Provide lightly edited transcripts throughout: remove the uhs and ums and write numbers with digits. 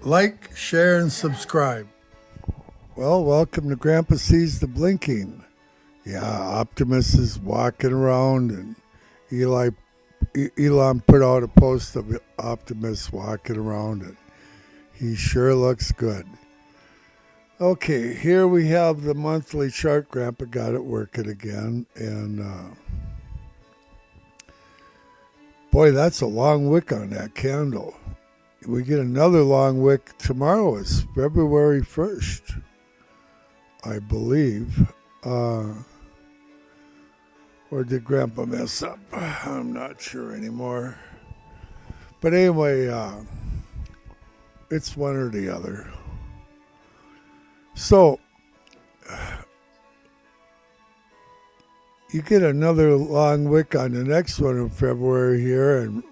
Like, share, and subscribe. Well, welcome to Grandpa Sees the Blinking. Yeah, Optimus is walking around, and Elon put out a post of Optimus walking around, and he sure looks good. Okay, here we have the monthly chart. Grandpa got it working again, and boy, that's a long wick on that candle. We get another long wick tomorrow. Is February 1st, I believe. Or did Grandpa mess up? I'm not sure anymore. But anyway, it's one or the other. So, you get another long wick on the next one in February here, and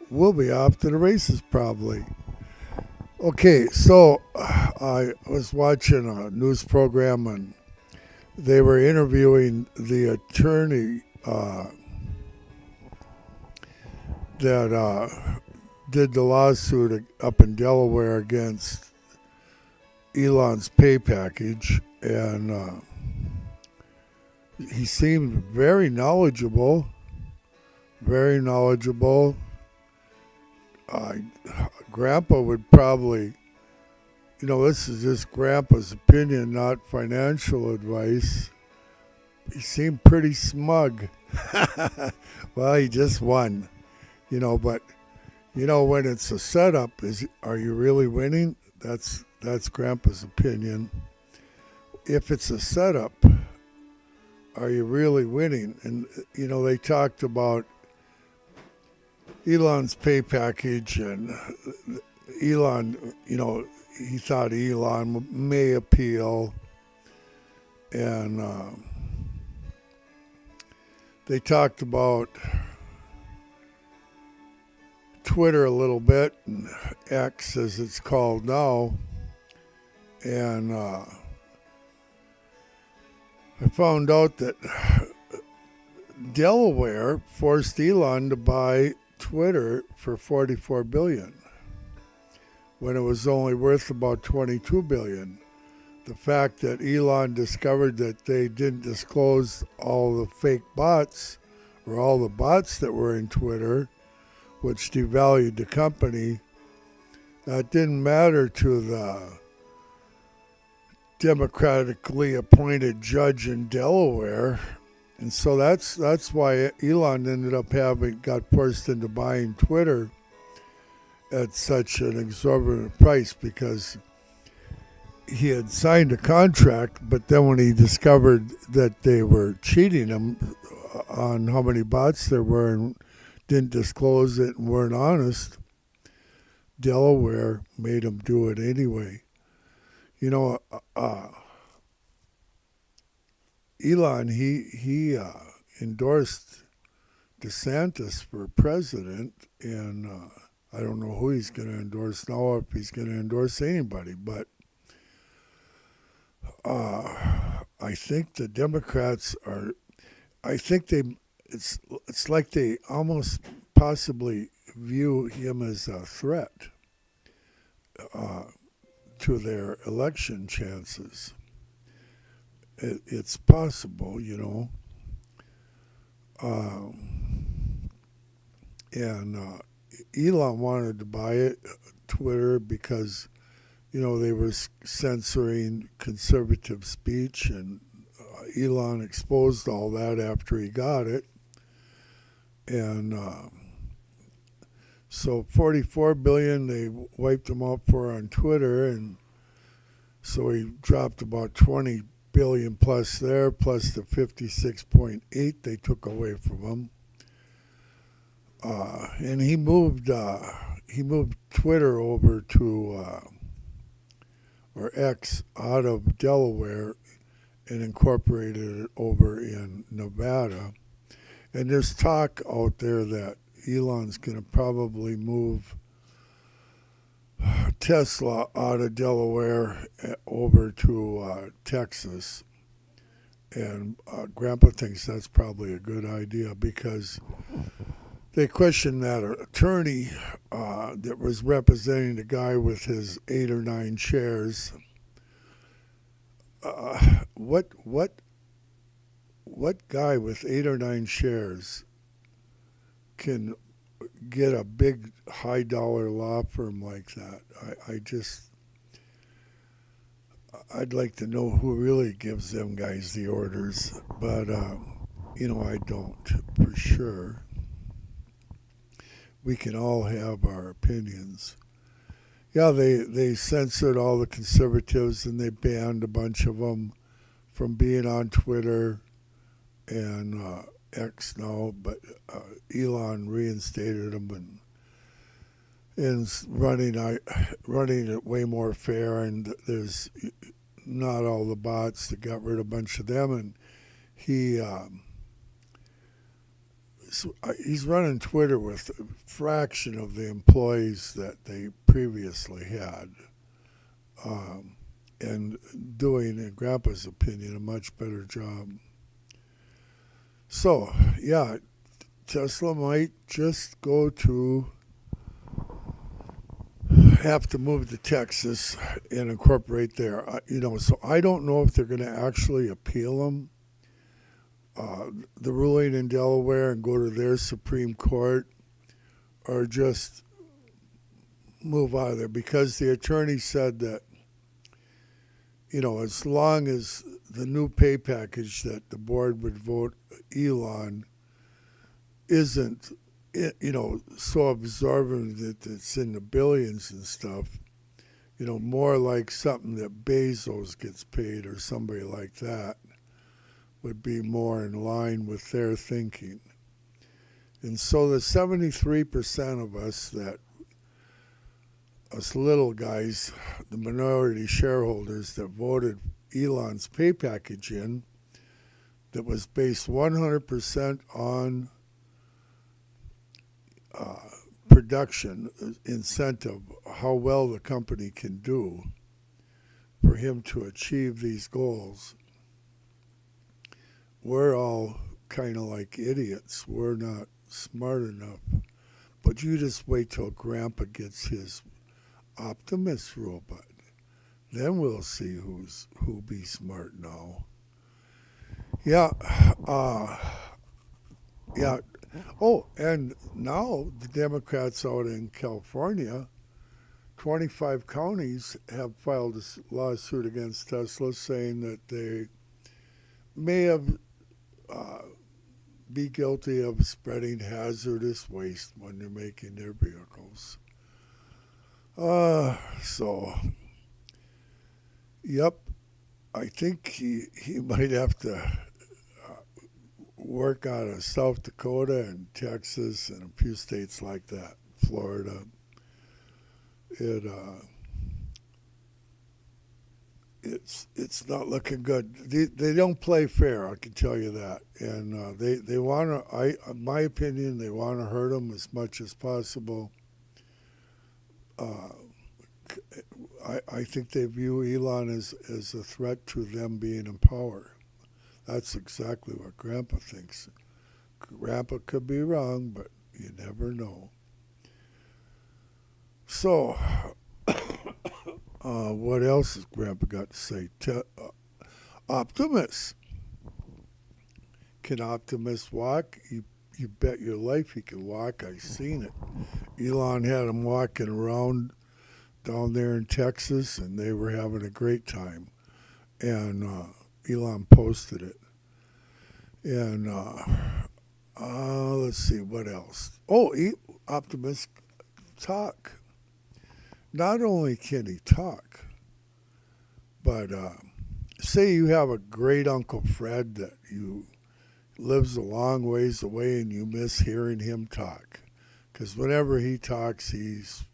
we'll be off to the races probably. Okay, so I was watching a news program, and they were interviewing the attorney that did the lawsuit up in Delaware against Elon's pay package, and he seemed very knowledgeable. Very knowledgeable. Grandpa would probably, this is just Grandpa's opinion, not financial advice. He seemed pretty smug. Well, he just won, but when it's a setup, are you really winning? That's Grandpa's opinion. If it's a setup, are you really winning? And they talked about Elon's pay package, and Elon, he thought Elon may appeal, and they talked about Twitter a little bit, and X as it's called now, and I found out that Delaware forced Elon to buy Twitter for $44 billion when it was only worth about $22 billion. The fact that Elon discovered that they didn't disclose all the fake bots or all the bots that were in Twitter, which devalued the company, that didn't matter to the democratically appointed judge in Delaware. And so that's why Elon ended up got forced into buying Twitter at such an exorbitant price, because he had signed a contract, but then when he discovered that they were cheating him on how many bots there were and didn't disclose it and weren't honest, Delaware made him do it anyway. Elon, he endorsed DeSantis for president, and I don't know who he's going to endorse now, or if he's going to endorse anybody, but I think the Democrats it's like they almost possibly view him as a threat to their election chances. It's possible, and Elon wanted to buy it, Twitter, because they were censoring conservative speech, and Elon exposed all that after he got it, and so $44 billion they wiped him out for on Twitter, and so he dropped about $20 billion plus there, plus the 56.8 they took away from him. And he moved Twitter over to or X out of Delaware and incorporated it over in Nevada. And there's talk out there that Elon's going to probably move Tesla out of Delaware over to Texas. And Grandpa thinks that's probably a good idea, because they questioned that attorney that was representing the guy with his 8 or 9 shares. What guy with 8 or 9 shares can get a big high dollar law firm like that? I'd like to know who really gives them guys the orders, but I don't for sure. We can all have our opinions. Yeah, they censored all the conservatives and they banned a bunch of them from being on Twitter and X now, but Elon reinstated them and running it way more fair, and there's not all the bots that got rid of a bunch of them, and he's running Twitter with a fraction of the employees that they previously had, and doing, in Grandpa's opinion, a much better job. So, yeah, Tesla might just have to move to Texas and incorporate there. So I don't know if they're going to actually appeal them, the ruling in Delaware, and go to their Supreme Court, or just move out of there, because the attorney said that, as long as the new pay package that the board would vote Elon isn't, so absorbent that it's in the billions and stuff, more like something that Bezos gets paid or somebody like that, would be more in line with their thinking. And so the 73% of us little guys, the minority shareholders that voted Elon's pay package in, that was based 100% on production incentive, how well the company can do for him to achieve these goals. We're all kind of like idiots. We're not smart enough. But you just wait till Grandpa gets his Optimus robot. Then we'll see who be smart now. Yeah. Yeah. Oh, and now the Democrats out in California, 25 counties have filed a lawsuit against Tesla, saying that they may have be guilty of spreading hazardous waste when they're making their vehicles. Yep, I think he might have to work out of South Dakota and Texas and a few states like that, Florida. It's not looking good. They don't play fair, I can tell you that. And they want to, in my opinion, they want to hurt them as much as possible. I think they view Elon as a threat to them being in power. That's exactly what Grandpa thinks. Grandpa could be wrong, but you never know. So, what else has Grandpa got to say? Optimus. Can Optimus walk? You bet your life he can walk. I've seen it. Elon had him walking around down there in Texas, and they were having a great time. And Elon posted it. And let's see, what else? Oh, Optimus talk. Not only can he talk, but say you have a great Uncle Fred that you lives a long ways away and you miss hearing him talk. Because whenever he talks, he's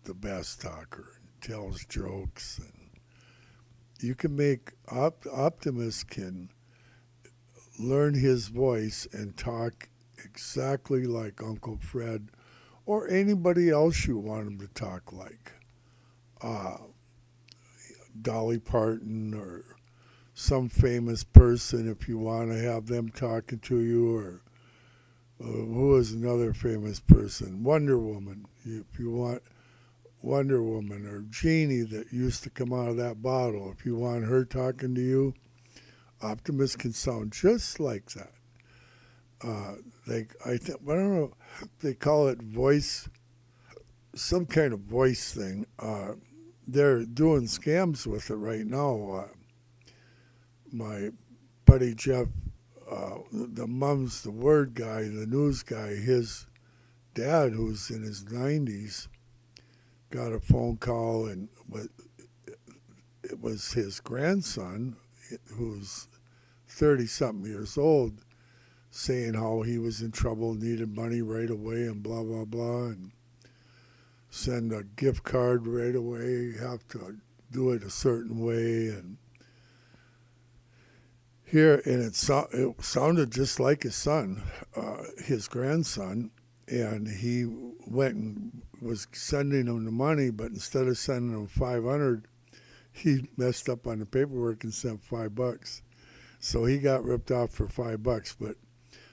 the best talker and tells jokes. And you can make, Optimus can learn his voice and talk exactly like Uncle Fred or anybody else you want him to talk like. Dolly Parton or some famous person, if you want to have them talking to you, or Who is another famous person? Wonder Woman. If you want Wonder Woman or Genie that used to come out of that bottle, if you want her talking to you, Optimus can sound just like that. I don't know, they call it voice, some kind of voice thing. They're doing scams with it right now. My buddy Jeff, the Mum's the Word guy, the news guy, his dad, who's in his 90s, got a phone call, and it was his grandson, who's 30 something years old, saying how he was in trouble, needed money right away, and blah, blah, blah, and send a gift card right away. You have to do it a certain way. And here, and it sounded just like his son, his grandson, and he went and was sending him the money, but instead of sending him 500, he messed up on the paperwork and sent $5. So he got ripped off for $5, but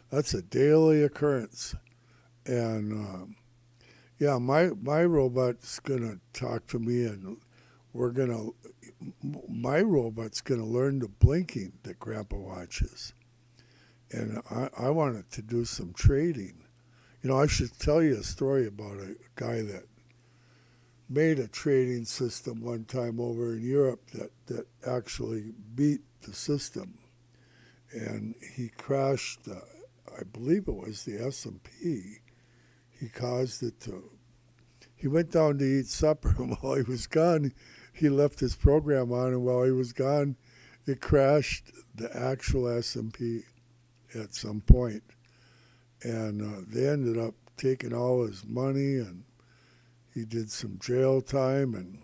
that's a daily occurrence. And yeah, my robot's gonna talk to me, and my robot's gonna learn the blinking that Grandpa watches, and I wanted to do some trading. You know, I should tell you a story about a guy that made a trading system one time over in Europe that actually beat the system, and he crashed. I believe it was the S&P. He caused it to. He went down to eat supper, and while he was gone, he left his program on, and while he was gone, it crashed the actual S&P at some point. And they ended up taking all his money, and he did some jail time, and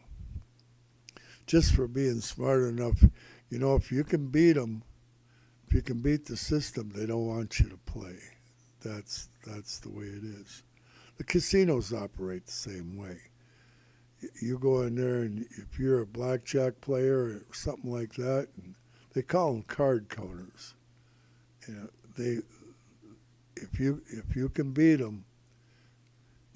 just for being smart enough. You know, if you can beat them, if you can beat the system, they don't want you to play. That's the way it is. The casinos operate the same way. You go in there, and if you're a blackjack player or something like that, and they call them card counters. You know, if you can beat them,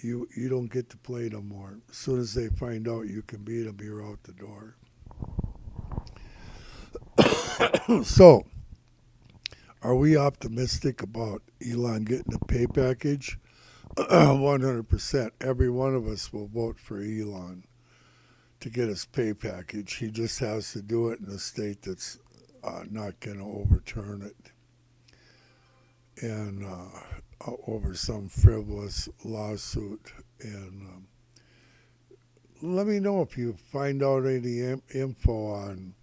you don't get to play no more. As soon as they find out you can beat them, you're out the door. So, are we optimistic about Elon getting a pay package? 100%. Every one of us will vote for Elon to get his pay package. He just has to do it in a state that's not going to overturn it, and over some frivolous lawsuit. And let me know if you find out any info on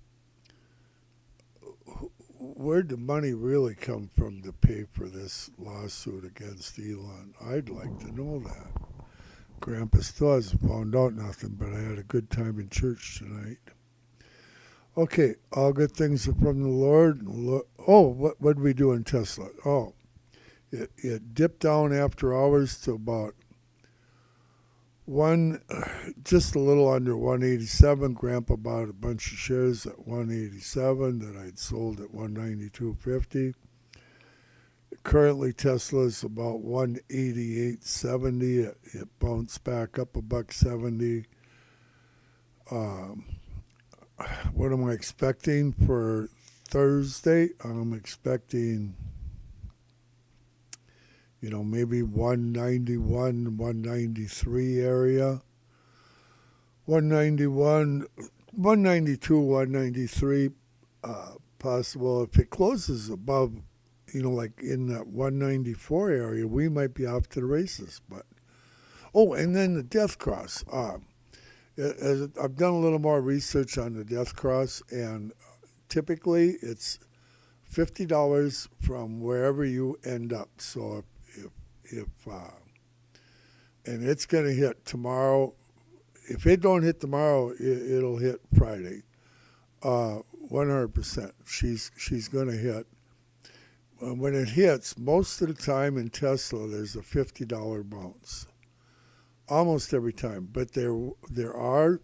where'd the money really come from to pay for this lawsuit against Elon. I'd like to know that. Grandpa still hasn't found out nothing, but I had a good time in church tonight. Okay, all good things are from the Lord. Oh, what did we do in Tesla? Oh, it dipped down after hours to about just a little under 187. Grandpa bought a bunch of shares at 187 that I'd sold at 192.50. Currently, Tesla is about 188.70. It bounced back up $1.70. What am I expecting for Thursday? I'm expecting, maybe 191, 193 area. 191, 192, 193 possible. If it closes above, like in that 194 area, we might be off to the races. But and then the death cross. I've done a little more research on the death cross, and typically it's $50 from wherever you end up. So if and it's going to hit tomorrow. If it don't hit tomorrow, it'll hit Friday. 100%. She's going to hit. When it hits, most of the time in Tesla, there's a $50 bounce. Almost every time, but there are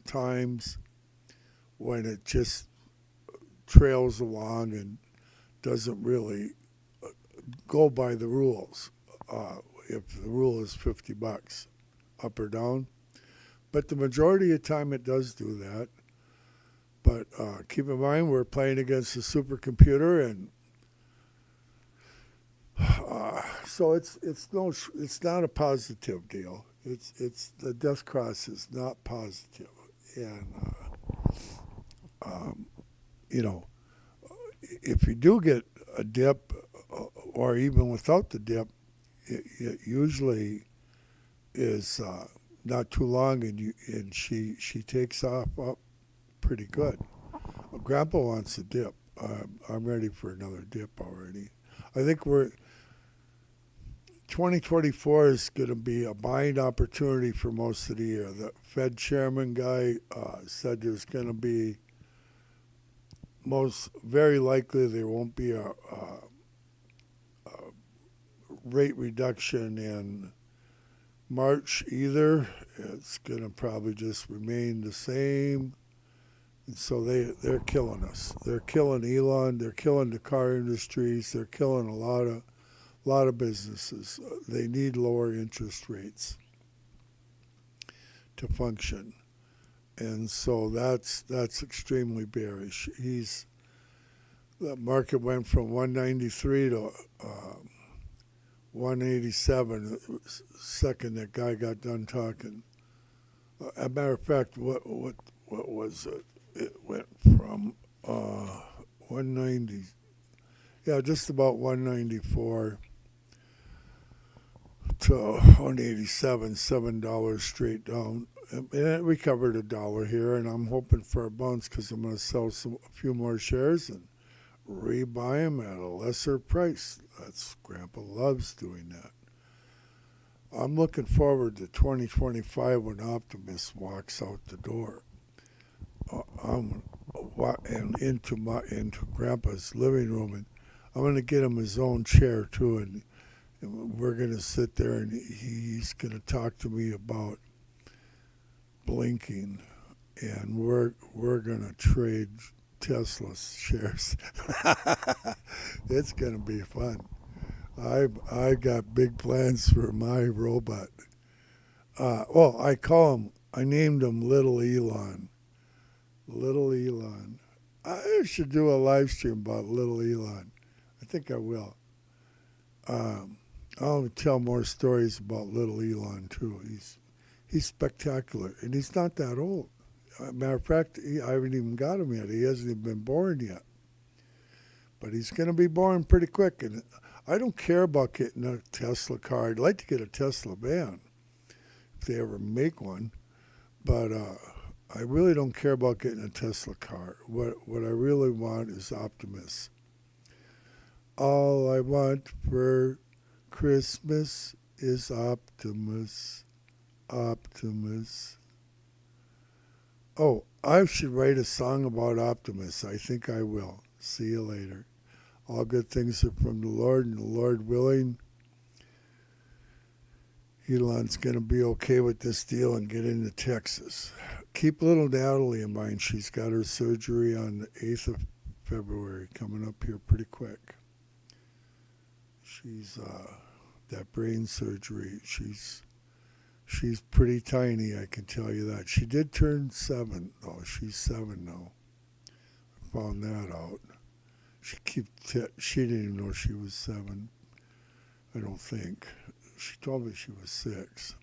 times when it just trails along and doesn't really go by the rules. If the rule is $50, up or down. But the majority of the time it does do that. But keep in mind we're playing against a supercomputer, and so it's not a positive deal. It's the death cross is not positive, and um, you know if you do get a dip, or even without the dip, it usually is not too long, and she takes off up pretty good. Well, Grandpa wants a dip. I'm ready for another dip already. I think 2024 is going to be a buying opportunity for most of the year. The Fed chairman guy said there's going to be most very likely there won't be a rate reduction in March either. It's going to probably just remain the same. And so they're killing us. They're killing Elon. They're killing the car industries. They're killing a lot of businesses. They need lower interest rates to function, and so that's extremely bearish. The market went from 193 to 187. Second that guy got done talking. As a matter of fact, what was it? It went from 190, yeah, just about 194 to 187, $7 straight down. And it recovered $1 here, and I'm hoping for a bounce because I'm going to sell a few more shares and rebuy them at a lesser price. That's Grandpa loves doing that. I'm looking forward to 2025 when Optimus walks out the door. And into Grandpa's living room, and I'm going to get him his own chair too, and we're going to sit there, and he's going to talk to me about blinking, and we're going to trade Tesla shares. It's going to be fun. I got big plans for my robot. I named him Little Elon. Little Elon. I should do a live stream about Little Elon. I think I will. I'll tell more stories about Little Elon too. He's spectacular, and he's not that old. Matter of fact, I haven't even got him yet. He hasn't even been born yet. But he's going to be born pretty quick, and I don't care about getting a Tesla car. I'd like to get a Tesla van if they ever make one, but I really don't care about getting a Tesla car. What I really want is Optimus. All I want for Christmas is Optimus. Optimus. Oh, I should write a song about Optimus. I think I will. See you later. All good things are from the Lord, and the Lord willing, Elon's going to be okay with this deal and get into Texas. Keep little Natalie in mind. She's got her surgery on the 8th of February, coming up here pretty quick. She's that brain surgery. She's pretty tiny, I can tell you that. She did turn 7. Oh, she's 7 now. I found that out. She didn't even know she was 7. I don't think. She told me she was 6.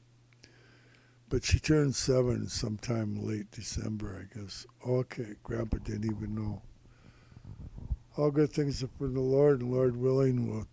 But she turned 7 sometime late December, I guess. Okay, Grandpa didn't even know. All good things are from the Lord, and Lord willing, we'll